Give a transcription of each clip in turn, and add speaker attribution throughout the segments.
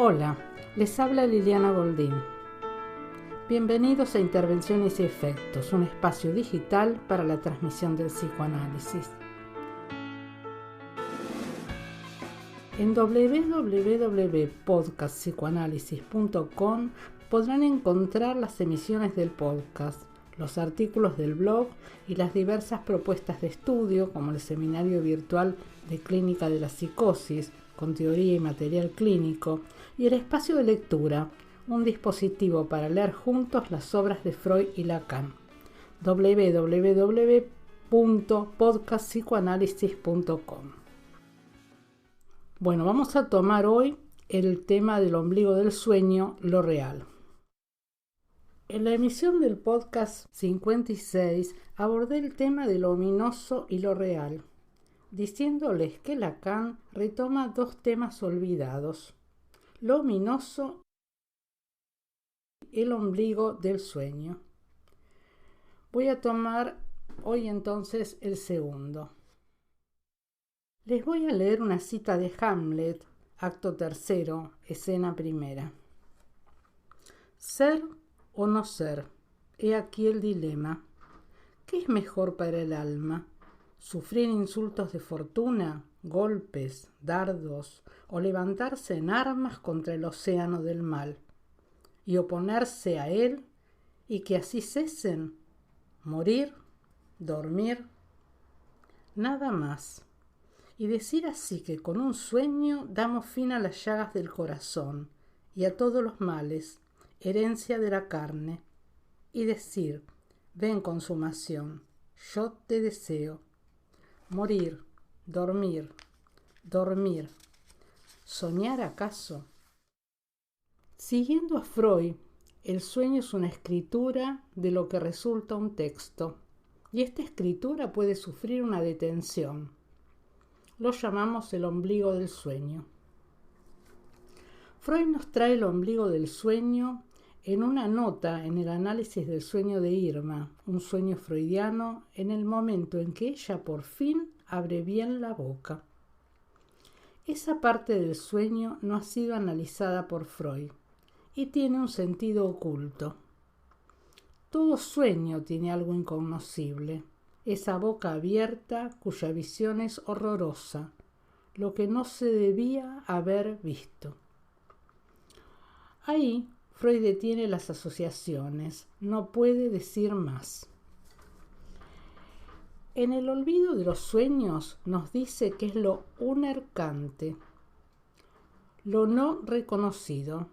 Speaker 1: Hola, les habla Liliana Goldín. Bienvenidos a Intervenciones y Efectos, un espacio digital para la transmisión del psicoanálisis. En www.podcastpsicoanálisis.com podrán encontrar las emisiones del podcast, los artículos del blog y las diversas propuestas de estudio, como el seminario virtual de Clínica de la Psicosis, con teoría y material clínico, y el espacio de lectura, un dispositivo para leer juntos las obras de Freud y Lacan. www.podcastpsicoanálisis.com. Bueno, vamos a tomar hoy el tema del ombligo del sueño, lo real. En la emisión del podcast 56 abordé el tema de lo ominoso y lo real, diciéndoles que Lacan retoma dos temas olvidados: lo ominoso y el ombligo del sueño. Voy a tomar hoy entonces el segundo. Les voy a leer una cita de Hamlet, acto tercero, escena primera. Ser o no ser, he aquí el dilema. ¿Qué es mejor para el alma? ¿Sufrir insultos de fortuna, golpes, dardos, o levantarse en armas contra el océano del mal, y oponerse a él, y que así cesen? ¿Morir? ¿Dormir? Nada más. Y decir así que con un sueño damos fin a las llagas del corazón y a todos los males, herencia de la carne, y decir: ven consumación, yo te deseo. Morir, dormir, dormir. ¿Soñar acaso? Siguiendo a Freud, el sueño es una escritura de lo que resulta un texto, y esta escritura puede sufrir una detención. Lo llamamos el ombligo del sueño. Freud nos trae el ombligo del sueño en una nota en el análisis del sueño de Irma, un sueño freudiano, en el momento en que ella por fin abre bien la boca. Esa parte del sueño no ha sido analizada por Freud y tiene un sentido oculto. Todo sueño tiene algo incognoscible, esa boca abierta cuya visión es horrorosa, lo que no se debía haber visto. Ahí Freud detiene las asociaciones, no puede decir más. En el olvido de los sueños nos dice que es lo unercante, lo no reconocido.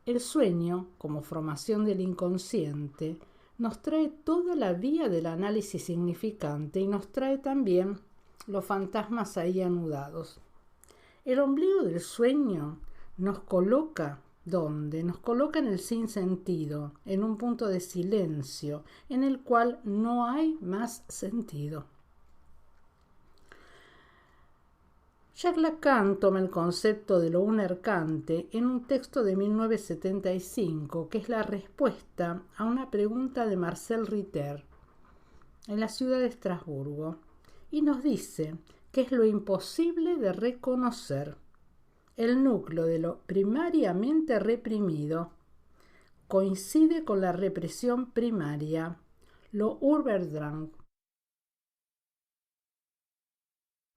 Speaker 1: El sueño, como formación del inconsciente, nos trae toda la vía del análisis significante y nos trae también los fantasmas ahí anudados. El ombligo del sueño nos coloca ¿dónde? Nos coloca en el sinsentido, en un punto de silencio, en el cual no hay más sentido. Jacques Lacan toma el concepto de lo unercante en un texto de 1975, que es la respuesta a una pregunta de Marcel Ritter en la ciudad de Estrasburgo, y nos dice que es lo imposible de reconocer, el núcleo de lo primariamente reprimido. Coincide con la represión primaria, lo Urverdrang.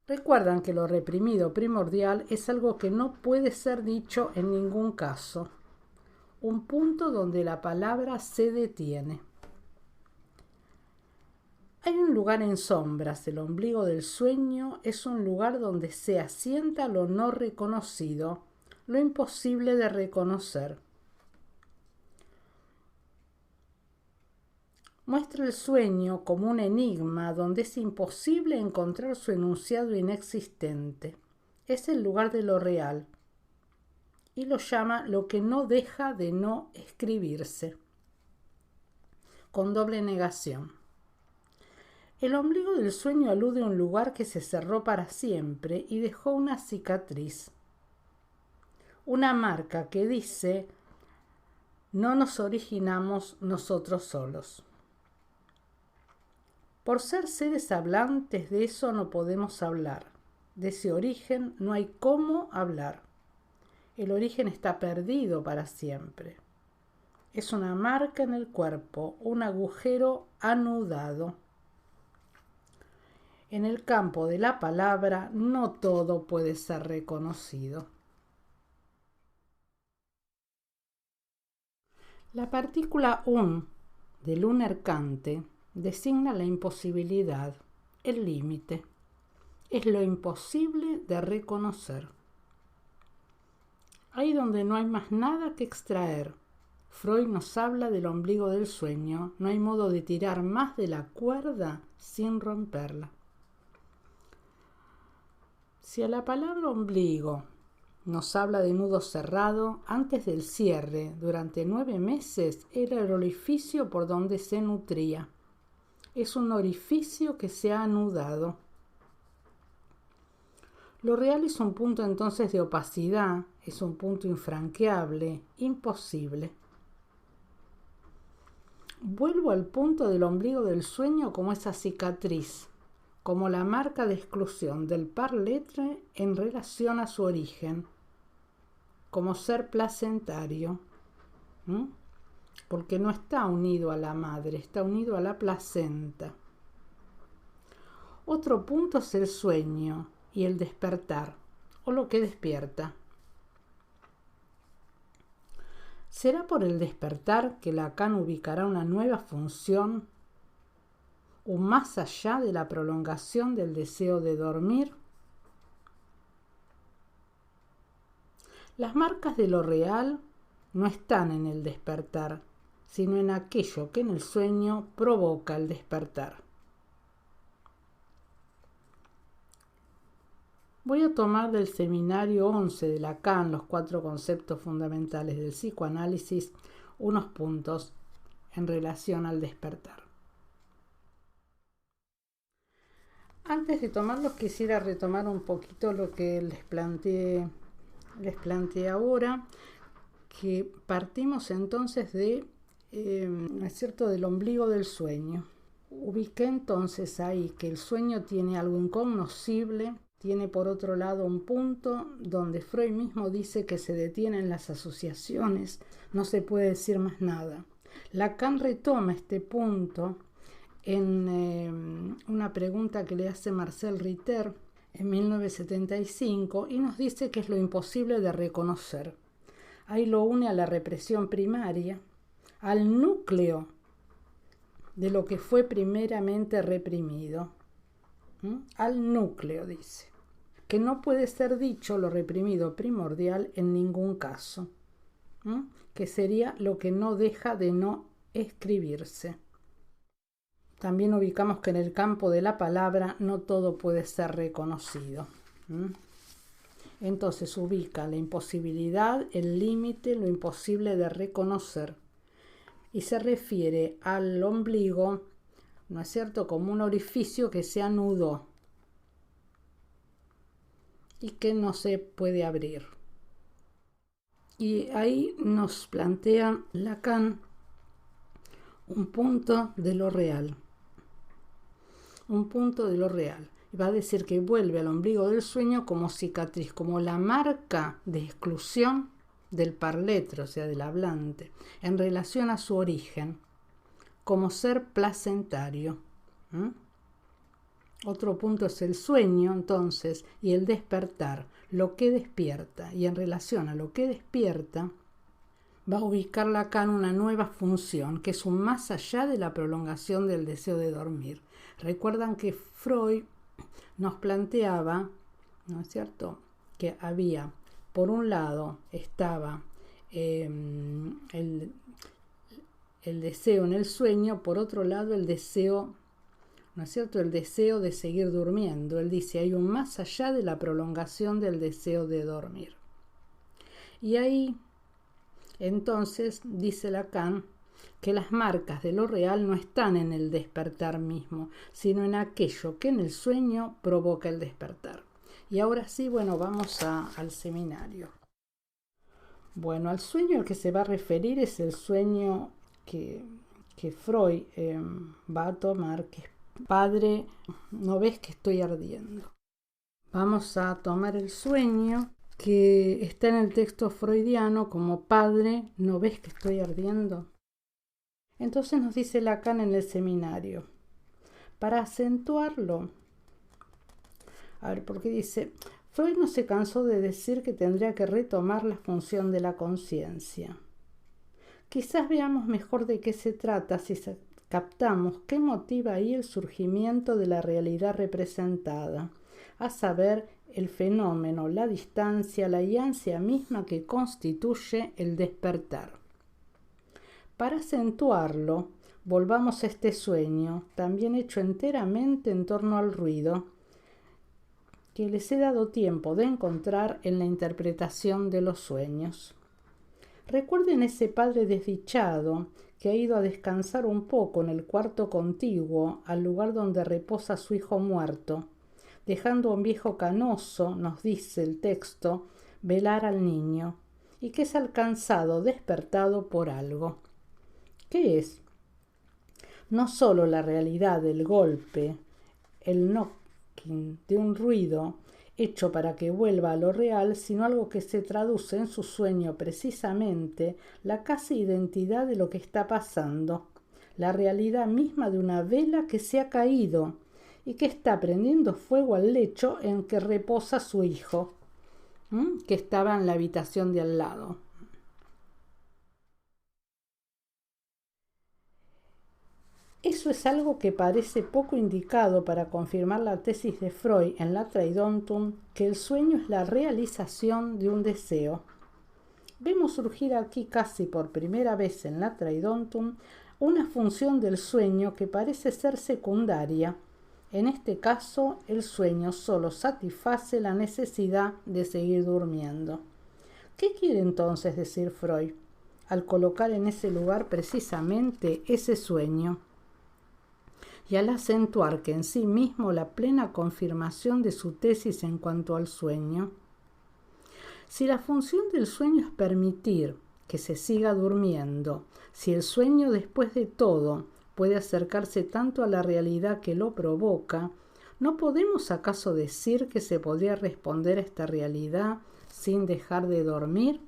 Speaker 1: Recuerdan que lo reprimido primordial es algo que no puede ser dicho en ningún caso, un punto donde la palabra se detiene. Hay un lugar en sombras, el ombligo del sueño es un lugar donde se asienta lo no reconocido, lo imposible de reconocer. Muestra el sueño como un enigma donde es imposible encontrar su enunciado inexistente. Es el lugar de lo real y lo llama lo que no deja de no escribirse, con doble negación. El ombligo del sueño alude a un lugar que se cerró para siempre y dejó una cicatriz, una marca que dice: no nos originamos nosotros solos. Por ser seres hablantes, de eso no podemos hablar. De ese origen no hay cómo hablar. El origen está perdido para siempre. Es una marca en el cuerpo, un agujero anudado. En el campo de la palabra no todo puede ser reconocido. La partícula un del unercante designa la imposibilidad, el límite. Es lo imposible de reconocer. Ahí donde no hay más nada que extraer. Freud nos habla del ombligo del sueño. No hay modo de tirar más de la cuerda sin romperla. Si a la palabra ombligo nos habla de nudo cerrado, antes del cierre, durante 9 meses, era el orificio por donde se nutría. Es un orificio que se ha anudado. Lo real es un punto entonces de opacidad, es un punto infranqueable, imposible. Vuelvo al punto del ombligo del sueño como esa cicatriz, como la marca de exclusión del par lettre en relación a su origen, como ser placentario, porque no está unido a la madre, está unido a la placenta. Otro punto es el sueño y el despertar, o lo que despierta. ¿Será por el despertar que Lacan ubicará una nueva función, o más allá de la prolongación del deseo de dormir? Las marcas de lo real no están en el despertar, sino en aquello que en el sueño provoca el despertar. Voy a tomar del seminario 11 de Lacan, los 4 conceptos fundamentales del psicoanálisis, unos puntos en relación al despertar. Antes de tomarlos quisiera retomar un poquito lo que les planteé ahora, que partimos entonces ¿no es cierto?, del ombligo del sueño. Ubiqué entonces ahí que el sueño tiene algo incognoscible. Tiene por otro lado un punto donde Freud mismo dice que se detienen las asociaciones, no se puede decir más nada. Lacan retoma este punto en una pregunta que le hace Marcel Ritter en 1975 y nos dice que es lo imposible de reconocer. Ahí lo une a la represión primaria, al núcleo de lo que fue primeramente reprimido. Al núcleo, dice, que no puede ser dicho lo reprimido primordial en ningún caso, que sería lo que no deja de no escribirse. También ubicamos que en el campo de la palabra no todo puede ser reconocido. Entonces ubica la imposibilidad, el límite, lo imposible de reconocer, y se refiere al ombligo, ¿no es cierto?, como un orificio que se anudó y que no se puede abrir. Y ahí nos plantea Lacan un punto de lo real. Un punto de lo real. Y va a decir que vuelve al ombligo del sueño como cicatriz, como la marca de exclusión del parletre, o sea, del hablante, en relación a su origen, como ser placentario. Otro punto es el sueño, entonces, y el despertar, lo que despierta. Y en relación a lo que despierta, va a ubicar Lacan una nueva función, que es un más allá de la prolongación del deseo de dormir. Recuerdan que Freud nos planteaba, ¿no es cierto?, que había, por un lado, estaba el deseo en el sueño, por otro lado, el deseo, ¿no es cierto?, el deseo de seguir durmiendo. Él dice, hay un más allá de la prolongación del deseo de dormir. Y ahí, entonces, dice Lacan, que las marcas de lo real no están en el despertar mismo, sino en aquello que en el sueño provoca el despertar. Y ahora sí, bueno, vamos al seminario. Bueno, al sueño al que se va a referir es el sueño que Freud va a tomar, que es padre, no ves que estoy ardiendo. Vamos a tomar el sueño que está en el texto freudiano como padre, ¿no ves que estoy ardiendo? Entonces nos dice Lacan en el seminario, para acentuarlo, porque dice, Freud no se cansó de decir que tendría que retomar la función de la conciencia. Quizás veamos mejor de qué se trata si captamos qué motiva ahí el surgimiento de la realidad representada, a saber, el fenómeno, la distancia, la ansia misma que constituye el despertar. Para acentuarlo, volvamos a este sueño, también hecho enteramente en torno al ruido, que les he dado tiempo de encontrar en la interpretación de los sueños. Recuerden ese padre desdichado que ha ido a descansar un poco en el cuarto contiguo al lugar donde reposa su hijo muerto, dejando a un viejo canoso, nos dice el texto, velar al niño, y que es alcanzado, despertado por algo. ¿Qué es? No solo la realidad del golpe, el knocking de un ruido hecho para que vuelva a lo real, sino algo que se traduce en su sueño precisamente, la casi identidad de lo que está pasando, la realidad misma de una vela que se ha caído y que está prendiendo fuego al lecho en que reposa su hijo, que estaba en la habitación de al lado. Eso es algo que parece poco indicado para confirmar la tesis de Freud en la Traidontum, que el sueño es la realización de un deseo. Vemos surgir aquí casi por primera vez en la Traidontum una función del sueño que parece ser secundaria. En este caso, el sueño solo satisface la necesidad de seguir durmiendo. ¿Qué quiere entonces decir Freud al colocar en ese lugar precisamente ese sueño? Y al acentuar que en sí mismo la plena confirmación de su tesis en cuanto al sueño. Si la función del sueño es permitir que se siga durmiendo, si el sueño después de todo puede acercarse tanto a la realidad que lo provoca, ¿no podemos acaso decir que se podría responder a esta realidad sin dejar de dormir?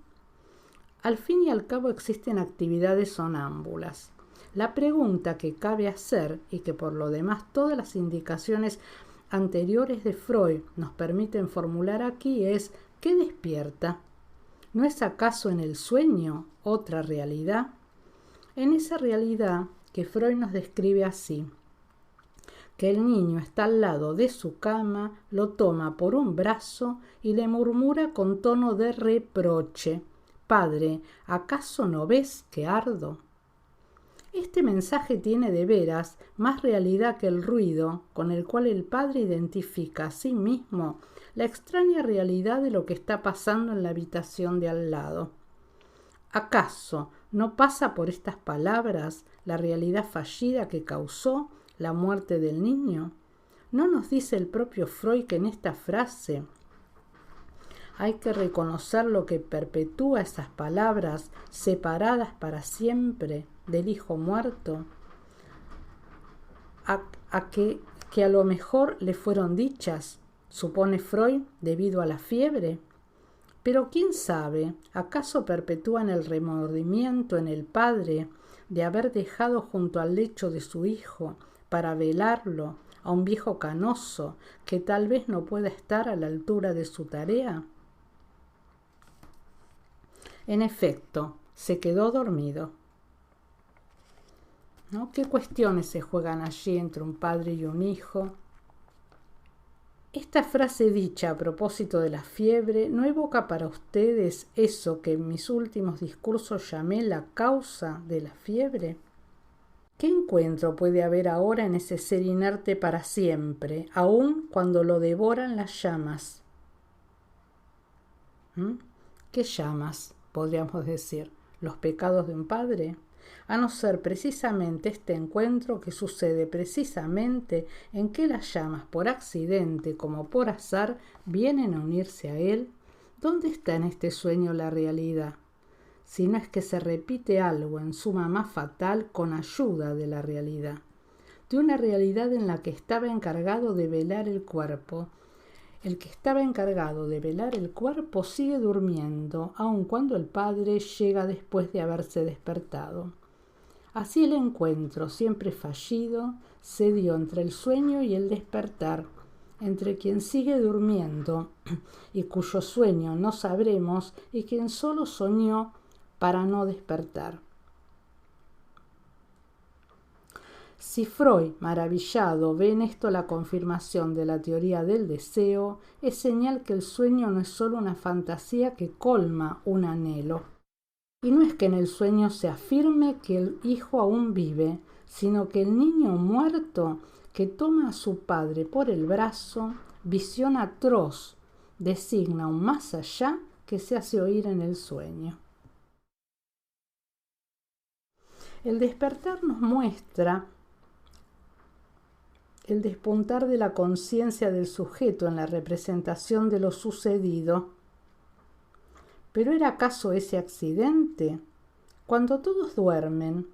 Speaker 1: Al fin y al cabo existen actividades sonámbulas. La pregunta que cabe hacer, y que por lo demás todas las indicaciones anteriores de Freud nos permiten formular aquí, es ¿qué despierta? ¿No es acaso en el sueño otra realidad? En esa realidad que Freud nos describe así, que el niño está al lado de su cama, lo toma por un brazo y le murmura con tono de reproche, «Padre, ¿acaso no ves que ardo?» Este mensaje tiene de veras más realidad que el ruido con el cual el padre identifica a sí mismo la extraña realidad de lo que está pasando en la habitación de al lado. ¿Acaso no pasa por estas palabras la realidad fallida que causó la muerte del niño? ¿No nos dice el propio Freud que en esta frase hay que reconocer lo que perpetúa esas palabras separadas para siempre del hijo muerto, que a lo mejor le fueron dichas, supone Freud, debido a la fiebre? Pero quién sabe, ¿acaso perpetúan el remordimiento en el padre de haber dejado junto al lecho de su hijo para velarlo a un viejo canoso que tal vez no pueda estar a la altura de su tarea? En efecto, se quedó dormido. ¿No? ¿Qué cuestiones se juegan allí entre un padre y un hijo? Esta frase dicha a propósito de la fiebre, ¿no evoca para ustedes eso que en mis últimos discursos llamé la causa de la fiebre? ¿Qué encuentro puede haber ahora en ese ser inerte para siempre, aun cuando lo devoran las llamas? ¿Qué llamas, podríamos decir? ¿Los pecados de un padre? A no ser precisamente este encuentro que sucede precisamente en que las llamas por accidente como por azar vienen a unirse a él. ¿Dónde está en este sueño la realidad? Si no es que se repite algo en suma más fatal con ayuda de la realidad, de una realidad en la que estaba encargado de velar el cuerpo, El que estaba encargado de velar el cuerpo sigue durmiendo, aun cuando el padre llega después de haberse despertado. Así el encuentro, siempre fallido, se dio entre el sueño y el despertar, entre quien sigue durmiendo y cuyo sueño no sabremos, y quien solo soñó para no despertar. Si Freud, maravillado, ve en esto la confirmación de la teoría del deseo, es señal que el sueño no es solo una fantasía que colma un anhelo. Y no es que en el sueño se afirme que el hijo aún vive, sino que el niño muerto que toma a su padre por el brazo, visión atroz, designa un más allá que se hace oír en el sueño. El despertar nos muestra el despuntar de la conciencia del sujeto en la representación de lo sucedido. ¿Pero era acaso ese accidente? Cuando todos duermen,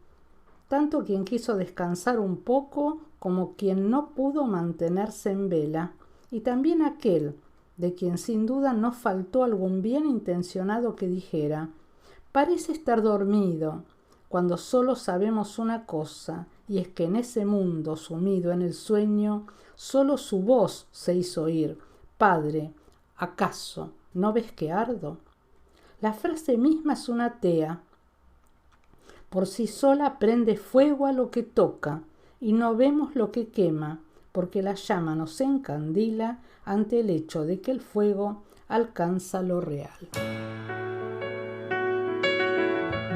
Speaker 1: tanto quien quiso descansar un poco como quien no pudo mantenerse en vela, y también aquel de quien sin duda no faltó algún bien intencionado que dijera: parece estar dormido, cuando solo sabemos una cosa, y es que en ese mundo sumido en el sueño, solo su voz se hizo oír: Padre, ¿acaso no ves que ardo? La frase misma es una tea. Por sí sola prende fuego a lo que toca, y no vemos lo que quema, porque la llama nos encandila ante el hecho de que el fuego alcanza lo real.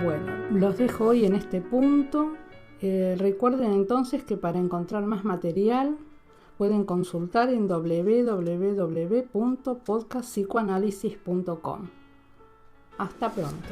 Speaker 1: Bueno, los dejo hoy en este punto. Recuerden entonces que para encontrar más material pueden consultar en www.podcastpsicoanálisis.com. Hasta pronto.